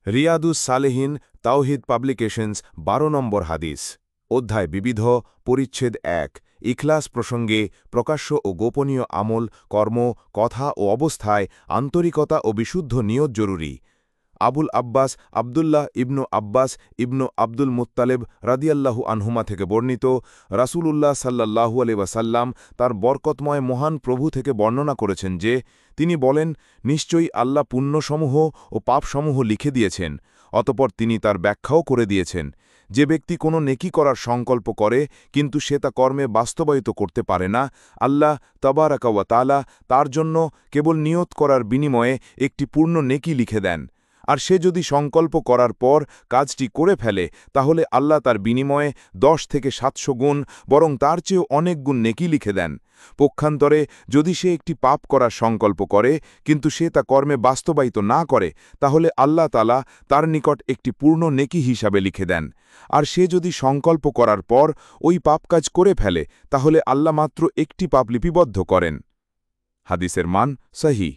রিয়াদুস সালেহীন তাওহিদ পাবলিকেশনস ১২ নম্বর হাদিস অধ্যায় বিবিধ পরিচ্ছেদ ১ ইখলাস প্রসঙ্গে প্রকাশ্য ও গোপনীয় আমল কর্ম কথা ও অবস্থায় আন্তরিকতা ও বিশুদ্ধ নিয়ত জরুরি আবুল আব্বাস আবদুল্লাহ ইবনু আব্বাস ইবনু আব্দুল মুত্তালেব রাদিয়াল্লাহু আনহুমা থেকে বর্ণিত রাসূলুল্লাহ সাল্লাল্লাহু আলাইহি ওয়াসাল্লাম তার বরকতময় মহান প্রভু থেকে বর্ণনা করেছেন যে তিনি বলেন নিশ্চয়ই আল্লাহ পুণ্যসমূহ ও পাপসমূহ লিখে দিয়েছেন অতপর তিনি তার ব্যাখ্যাও করে দিয়েছেন যে ব্যক্তি কোনো নেকি করার সংকল্প করে কিন্তু সে তা কর্মে বাস্তবায়িত করতে পারে না আল্লাহ তাবারাকা ওয়া তাআলা তার জন্য কেবল নিয়ত করার বিনিময়ে একটি পূর্ণ নেকি লিখে দেন আর সে যদি সংকল্প করার পর কাজটি করে ফেলে তাহলে আল্লাহ তার বিনিময়ে ১০ থেকে ৭০০ গুণ বরং তার চেয়েও অনেক গুণ নেকি লিখে দেন পক্ষান্তরে যদি সে একটি পাপ করার সংকল্প করে কিন্তু সে তা কর্মে বাস্তবায়িত না করে তাহলে আল্লাহ তাআলা তার নিকট একটি পূর্ণ নেকি হিসাবে লিখে দেন আর সে যদি সংকল্প করার পর ওই পাপ কাজ করে ফেলে তাহলে আল্লাহ মাত্র একটি পাপ লিপিবদ্ধ করেন হাদিসের মান সহিহ